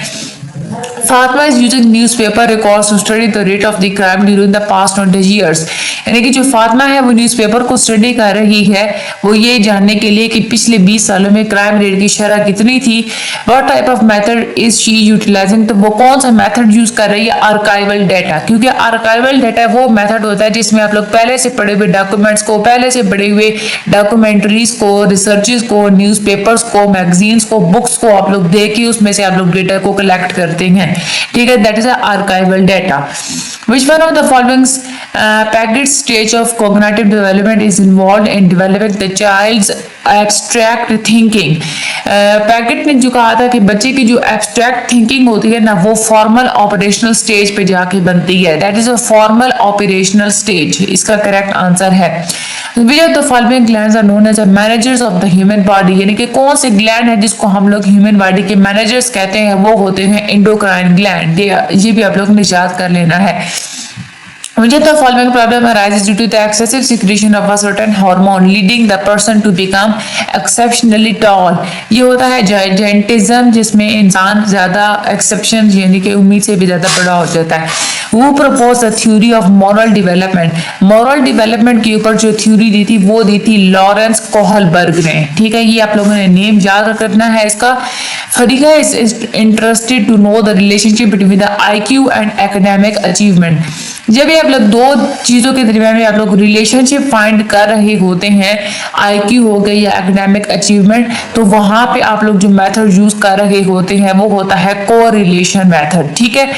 Fatima is using newspaper records to study the rate of the crime during the past 20 years, यानी कि जो फातिमा है वो न्यूज़पेपर को स्टडी कर रही है वो ये जानने के लिए कि पिछले 20 सालों में क्राइम रेट की शरह कितनी थी। What type of method is she utilizing, तो वो कौन सा मेथड यूज कर रही है, आर्काइवल डेटा, क्योंकि आर्काइवल डेटा वो मेथड होता है जिसमें आप लोग पहले से पढ़े हुए डॉक्यूमेंट्स को, पहले से पढ़े हुए डॉक्यूमेंट्रीज को, रिसर्चेस को, न्यूज़पेपर्स को, मैगजीन्स को, बुक्स को आप लोग देख के उसमें से आप लोग डेटा को कलेक्ट करते हैं। ठीक है, that is archival data. Which one of the following packed stage of cognitive development is involved in developing the child's abstract thinking? Packet ने जो कहा था कि बच्चे की जो एब्स्ट्रैक्ट थिंकिंग होती है ना वो फॉर्मल ऑपरेशनल स्टेज पे जाके बनती है, that is a formal operational stage, इसका करेक्ट आंसर है। Which of the following glands are known as the managers of the human body, यानी कि कौन से ग्लैंड है जिसको हम लोग ह्यूमन बॉडी के मैनेजर्स कहते हैं, वो होते हैं एंडोक्राइन ग्लैंड। ये भी आप लोग ने याद कर लेना है। Which of the following problem arises due to the excessive secretion of a certain hormone leading the person to become exceptionally tall? ये होता है gigantism, जिसमें इंसान ज्यादा एक्सेप्शन यानी कि उम्मीद से भी ज्यादा बड़ा हो जाता है। Who proposed the theory of moral development? moral development के ऊपर जो थ्योरी दी थी वो दी थी लॉरेंस कोहलबर्ग ने। ठीक है, ये आप लोगों ने नेम याद करना है इसका। फरीका is interested to know the relationship between the IQ and academic achievement. जब ये आप लोग दो चीजों के दरमियान में आप लोग रिलेशनशिप फाइंड कर रहे होते हैं, IQ हो गई या एकेडमिक अचीवमेंट, तो वहां पे आप लोग जो मेथड यूज कर रहे होते हैं वो होता है कोरिलेशन मेथड। ठीक है,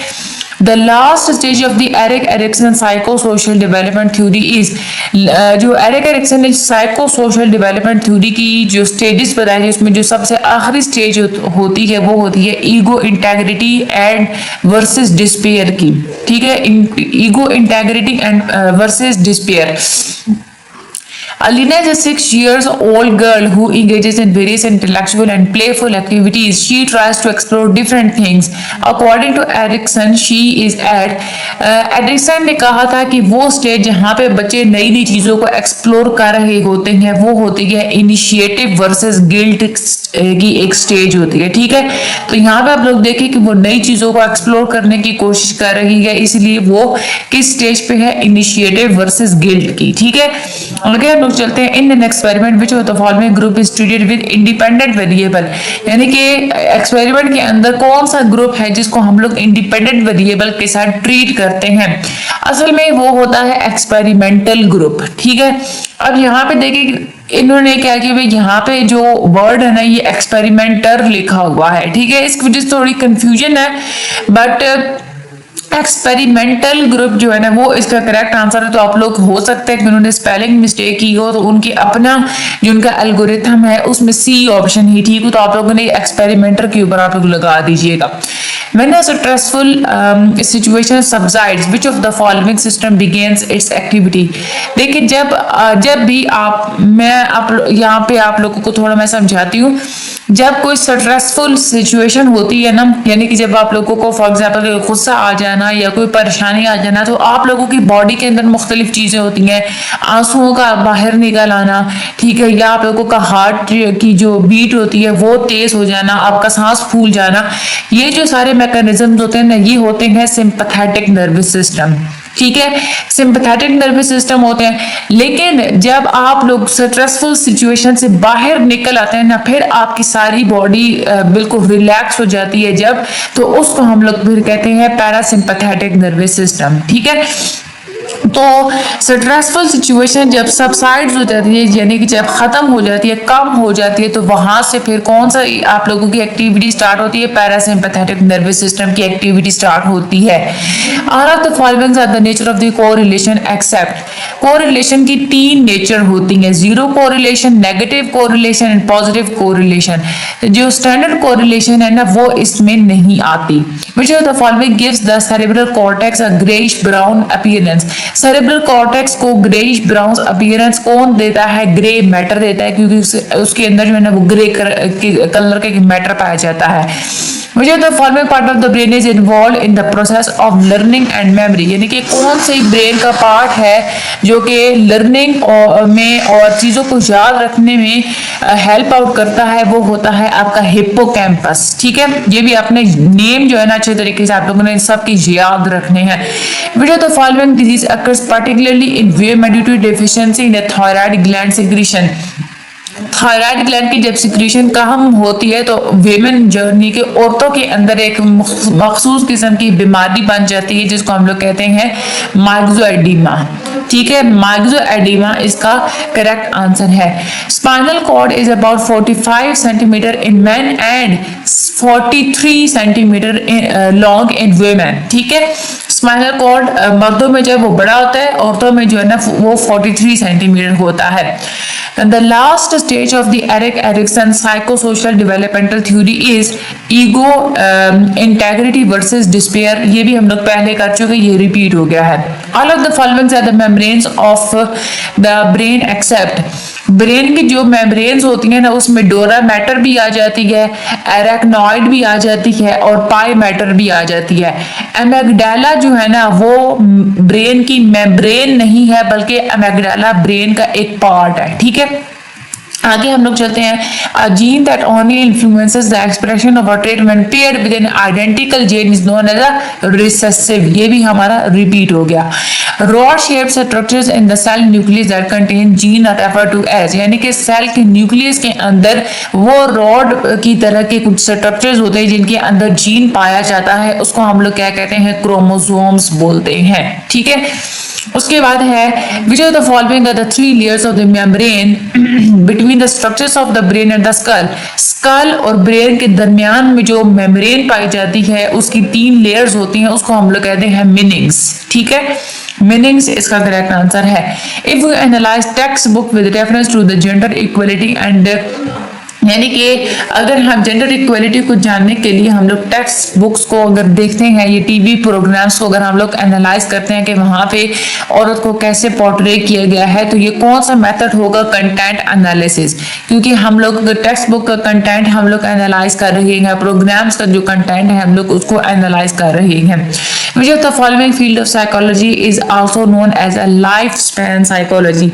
The last stage of the Erik Erikson psychosocial development theory is जो एरिक एरिक्सन ने साइकोसोशल डेवलपमेंट थ्योरी की जो स्टेजेस बताई है उसमें जो सबसे आखिरी स्टेज होती है वो होती है ego integrity and versus despair की। ठीक है, ego integrity and versus despair. Alina is a 6 years old girl who engages in various intellectual and playful activities. She tries to explore different things. According to Erikson, she is at Erikson ने कहा था कि वो stage जहाँ पे बच्चे नई नई चीजों को एक्सप्लोर कर रहे होते हैं वो होती है इनिशिएटिव वर्सेस गिल्ट की एक स्टेज होती है। ठीक है, तो यहाँ पे आप लोग देखें कि वो नई चीजों को एक्सप्लोर करने की कोशिश कर रही है, इसलिए वो किस स्टेज पे है, इनिशिएटिव वर्सेस गिल्ट की। ठीक है, लोग चलते हैं in an experiment which of the following group is treated with independent variable, यानी कि एक्सपेरिमेंट के अंदर कौन सा ग्रुप है जिसको हम लोग इंडिपेंडेंट वेरिएबल के साथ ट्रीट करते हैं। असल में वो होता है एक्सपेरिमेंटल ग्रुप, ठीक है। अब यहाँ पे देखिए इन्होंने क्या किया भाई, यहाँ पे जो वर्ड है ना ये एक्सपेरिमेंटर लिखा हुआ है, ठीक है। इसकी वजह से थोड़ी कंफ्यूजन है, बट एक्सपेरिमेंटल ग्रुप जो है ना वो इसका करेक्ट आंसर है। तो आप लोग हो सकता है कि उन्होंने स्पेलिंग मिस्टेक की हो, तो उनके अपना जो उनका एल्गोरिथम है उसमें सी ऑप्शन ही ठीक हो, तो आप लोगों ने एक्सपेरिमेंटर के ऊपर आप लोग लगा दीजिएगा। When a stressful situation subsides, which of the following system begins its activity? देखिए जब भी यहाँ पे आप लोगों को थोड़ा मैं समझाती हूँ। जब कोई स्ट्रेसफुल सिचुएशन होती है ना, यानी कि जब आप लोगों को फॉर एग्जाम्पल गुस्सा आ जाना या कोई परेशानी आ जाना, तो आप लोगों की बॉडी के अंदर मुख्तलिफ चीजें होती हैं, आंसुओं का बाहर निकल आना, ठीक है, या आप लोगों का हार्ट की जो बीट होती है वो तेज हो जाना, आपका सांस फूल जाना, ये जो सारे मैकेनिज्म होते हैं ना ये होते हैं सिंपैथेटिक नर्वस सिस्टम, ठीक है, सिंपैथेटिक नर्वस सिस्टम होते हैं। लेकिन जब आप लोग स्ट्रेसफुल सिचुएशन से बाहर निकल आते हैं ना, फिर आपकी सारी बॉडी बिल्कुल रिलैक्स हो जाती है जब, तो उसको हम लोग फिर कहते हैं पैरासिम्पैथेटिक नर्वस सिस्टम, ठीक है। तो स्ट्रेसफुल सिचुएशन जब सबसाइड हो जाती है, यानी कि जब खत्म हो जाती है, कम हो जाती है, तो वहां से फिर कौन सा आप लोगों की एक्टिविटी स्टार्ट होती है, पैरासिम्पैथेटिक नर्वस सिस्टम की एक्टिविटी स्टार्ट होती है। All of the following are the nature of the correlation except, correlation की 3 नेचर होती हैं, zero correlation, negative correlation and positive correlation. जो स्टैंडर्ड कोरिलेशन है ना वो इसमें नहीं आती। Which of the following gives the cerebral cortex a greyish brown appearance, cerebral cortex को ग्रेइश ब्राउन अपीयरेंस कौन देता है, ग्रे मैटर देता है, क्योंकि उसके अंदर जो है ना वो ग्रे कलर का मैटर पाया जाता है। Which of the following part of the brain is involved in the process of learning and memory, यानी कि कौन सी ब्रेन का पार्ट है जो कि लर्निंग में और चीजों को याद रखने में हेल्प आउट करता है, वो होता है आपका हिप्पोकैम्पस, ठीक है। ये भी आपने नेम जो है ना अच्छे तरीके से आप लोगों ने सबकी याद रखने हैं। Which of the following disease occurs particularly in women due to deficiency in the thyroid gland secretion, thyroid gland की जब सिक्रीशन कम होती है तो वेमेन जर्नी के औरतों के अंदर एक मखसूस किस्म की बीमारी बन जाती है जिसको हम लोग कहते हैं माइग्जोएडिमा, ठीक है। माइग्जोएडिमा इसका करेक्ट आंसर है। Spinal cord is about 45 centimetre in man and 43 centimetre long in women, ठीक है। स्पाइनल कॉर्ड मर्दों में जो है वो बड़ा होता है, औरतों में जो है ना वो 43 सेंटीमीटर होता है। The last stage of the Erik Erikson psychosocial developmental theory is ego integrity versus despair, ये भी हम लोग पहले कर चुके, ये रिपीट हो गया है। All of the following are the membranes of the brain except, brain की जो मेम्ब्रेन्स होती हैं ना उसमें डोरा मैटर भी आ जाती है, एरेक्नॉइड भी आ जाती है और पाई मैटर भी आ जाती है। एमेगडाला जो है ना वो ब्रेन की मेम्ब्रेन नहीं है बल्कि एमेगडाला ब्रेन का एक पार्ट है, ठीक है। आगे हम लोग चलते हैं। A gene that only influences the expression of a trait when paired with an identical gene is known as a recessive, ये भी हमारा रिपीट हो गया। Rod shaped structures in the cell nucleus that contain gene are referred to as, यानी कि cell के nucleus के अंदर वो रॉड की तरह के कुछ स्ट्रक्चर्स होते हैं जिनके अंदर जीन पाया जाता है, उसको हम लोग क्या कहते हैं, क्रोमोसोम्स बोलते हैं, ठीक है। उसके बाद है which of the following are the 3 layers of the membrane between the structures of the brain and the skull, skull और ब्रेन के दरमियान में जो मेम्ब्रेन पाई जाती है उसकी 3 लेयर्स होती हैं, उसको हम लोग कहते हैं मिनिंग्स, ठीक है। मीनिंग्स इसका करेक्ट आंसर है। If you analyse text book with reference to the gender equality and, यानी कि अगर हम जेंडर इक्वलिटी को जानने के लिए हम लोग टेक्स्ट बुक्स को अगर देखते हैं, ये टीवी प्रोग्राम्स को अगर हम लोग एनालाइज करते हैं कि वहाँ पे औरत को कैसे पोर्ट्रे किया गया है, तो ये कौन सा मेथड होगा, कंटेंट एनालिसिस, क्योंकि हम लोग टेक्स्ट बुक का कंटेंट हम लोग एनालाइज कर रहे हैं, प्रोग्राम्स का जो कंटेंट है हम लोग उसको एनालाइज कर रहे हैं। Which of the following field of psychology is also known as a lifespan psychology?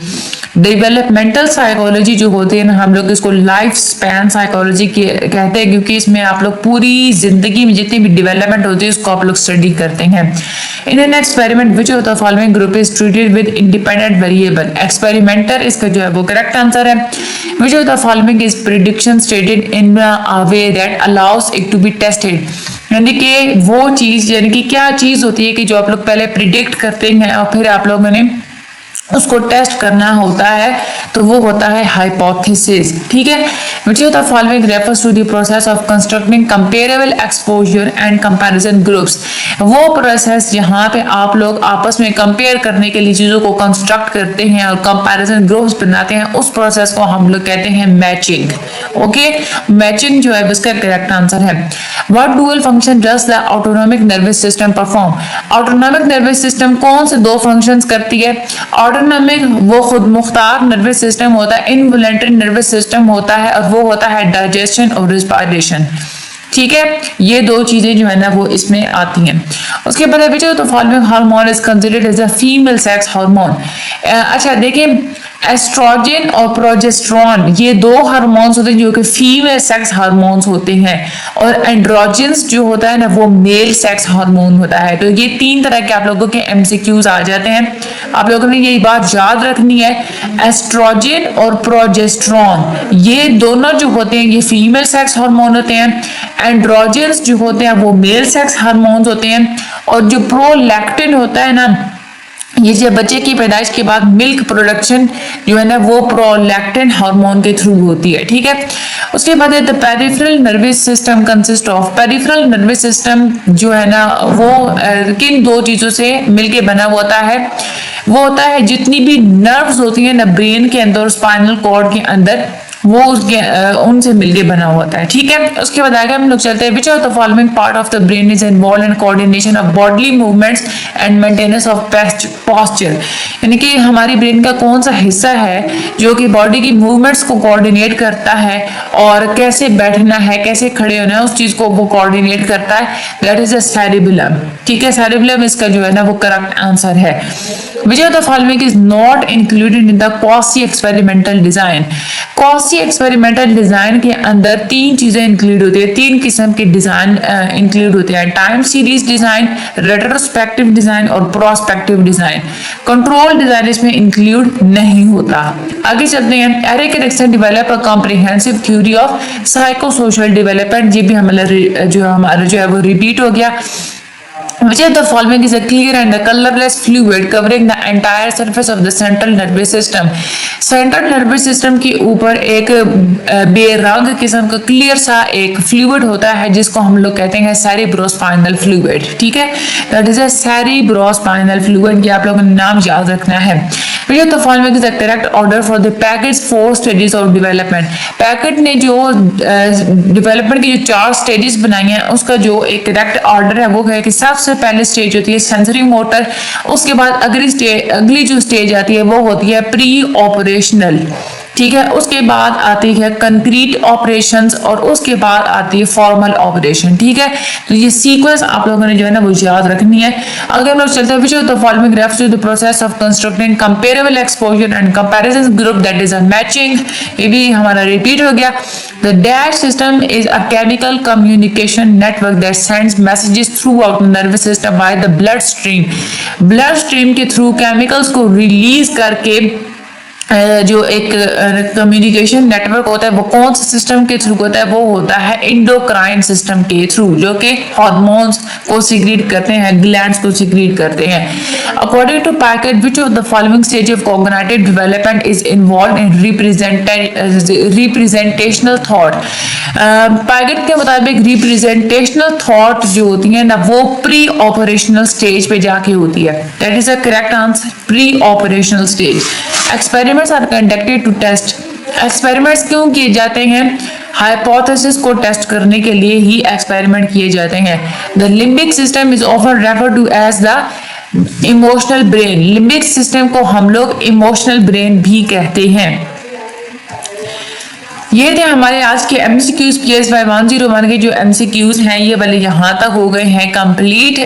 Developmental psychology जो होती है ना, हम लोग इसको लाइफ स्पैन साइकोलॉजी कहते हैं, क्योंकि इसमें आप लोग पूरी जिंदगी में जितनी भी डेवलपमेंट होती है उसको आप लोग स्टडी करते हैं। In an experiment which of the following group is treated with independent variable? Experimenter इसका जो है वो करेक्ट आंसर है। Which of the following is prediction stated in a way that allows it to be tested? यानी कि वो चीज, यानी कि क्या चीज होती है कि जो आप लोग पहले प्रिडिक्ट करते हैं और फिर आप लोगों ने उसको टेस्ट करना होता है, तो वो होता है हाइपोथेसिस। ठीक है। Which of the following refers to the process of constructing comparable exposure and comparison groups? वो प्रोसेस जहाँ पे आप लोग आपस में कंपेयर करने के लिए चीजों को कंस्ट्रक्ट करते हैं और कंपैरिजन ग्रुप्स बनाते हैं, उस प्रोसेस को हम लोग कहते हैं मैचिंग। ओके, मैचिंग जो है उसका करेक्ट आंसर है। What dual function does the autonomic nervous system perform? Autonomic nervous system कौन से दो फंक्शंस करती है? ऑटोनॉमिक वो खुद मुख्तार नर्वस सिस्टम होता है, इनवॉलंटरी नर्वस सिस्टम होता है, और वो होता है डाइजेशन और रिस्पायरेशन। ठीक है, ये दो चीजें जो है ना वो इसमें आती हैं। उसके बाद बच्चों तो following hormone is considered as a female sex hormone. अच्छा देखिए, एस्ट्रोजन और प्रोजेस्टेरॉन ये दो हार्मोन्स होते हैं जो कि फीमेल सेक्स हार्मोन्स होते हैं, और एंड्रोजन्स जो होता है ना वो मेल सेक्स हार्मोन होता है। तो ये तीन तरह के आप लोगों के एमसीक्यूज आ जाते हैं। आप लोगों ने यही बात याद रखनी है, एस्ट्रोजन और प्रोजेस्टेरॉन ये दोनों जो होते हैं ये फीमेल सेक्स हार्मोन होते हैं, एंड्रोजन्स जो होते हैं वो मेल सेक्स हार्मोन्स होते हैं, और जो प्रोलैक्टिन होता है ना, ये जब बच्चे की पैदाइश के बाद मिल्क प्रोडक्शन जो है ना वो प्रोलैक्टिन हार्मोन के थ्रू होती है। ठीक है। उसके बाद the peripheral nervous system consist of. Peripheral nervous system जो है ना वो किन दो चीजों से मिलके बना होता है? वो होता है जितनी भी नर्व्स होती है ना ब्रेन के अंदर, स्पाइनल कॉर्ड के अंदर, वो उसके उनसे मिलके बना होता है। ठीक है। उसके बाद आगे हम लोग चलते हैं, which of the following part of the brain is involve in coordination of bodily movements and maintenance of posture? यानी कि हमारी ब्रेन का कौन सा हिस्सा है जो कि बॉडी की मूवमेंट्स को कोऑर्डिनेट करता है और कैसे बैठना है, कैसे खड़े होना है, उस चीज को वो कोऑर्डिनेट करता है। That is a cerebellum. ठीक है, सेरिबेलम इसका जो है ना वो करेक्ट आंसर है। Which of the following is not included in the quasi experimental design? Quasi experimental design के अंदर तीन चीजें इंक्लूड होती है, तीन किस्म के डिजाइन इंक्लूड होते हैं, time series design, retrospective design और प्रोस्पेक्टिव डिजाइन। कंट्रोल डिजाइन इसमें इंक्लूड नहीं होता। आगे चलते हैं, Erik Erikson develop a comprehensive theory of psycho social development. ये भी हमारा जो है वो रिपीट हो गया। Which of the following is a clear and a colorless fluid covering the entire surface of the central nervous system? Central nervous system के ऊपर एक बेरंग किस्म का क्लियर सा एक फ्लूइड होता है जिसको हम लोग कहते हैं सेरिब्रोस्पाइनल फ्लूइड। ठीक है, that is a cerebrospinal fluid. ये आप लोगों ने नाम याद रखना है। Which of the following is the correct order for the Packett's 4 stages of development? Packet ने जो डेवलपमेंट की जो 4 स्टेजेस बनाई हैं उसका जो एक करेक्ट ऑर्डर है वो है कि सबसे पहले स्टेज होती है सेंसरी मोटर, उसके बाद अगली जो स्टेज आती है वो होती है प्री ऑपरेशनल। ठीक है, उसके बाद आती है कंक्रीट ऑपरेशंस और उसके बाद आती है फॉर्मल ऑपरेशन। ठीक है, तो ये सीक्वेंस आप लोगों ने जो है ना वो याद रखनी है। अगर हम लोग चलते हैं, which of the following refers to the process of constructing comparable exposure and comparison group, that is a matching. ये भी हमारा रिपीट हो गया। The dash system is a chemical communication network that sends messages throughout the nervous system by the blood stream. Blood stream के through chemicals को release करके जो एक कम्युनिकेशन नेटवर्क होता है वो कौन से सिस्टम के थ्रू होता है? वो होता है एंडोक्राइन सिस्टम के थ्रू, जो कि हार्मोन्स को सिक्रीट करते हैं, ग्लैंड्स को सिक्रीट करते हैं। According to Piaget, which of the following stage of cognitive development is involve in representational thought? Piaget के मुताबिक रिप्रेजेंटेशनल थॉट जो होती है ना वो प्री ऑपरेशनल स्टेज पे जाके होती है। That is a correct answer, preoperational stage. Experiments are conducted to test. Experiments क्यों किए जाते हैं? हाइपोथेसिस को टेस्ट करने के लिए ही एक्सपेरिमेंट किए जाते हैं। The limbic system is often referred to as the emotional brain. Limbic system को हम लोग इमोशनल ब्रेन भी कहते हैं। ये थे हमारे आज के MCQs PSY 101 के जो MCQs हैं, ये वाले यहाँ तक हो गए हैं कंप्लीट।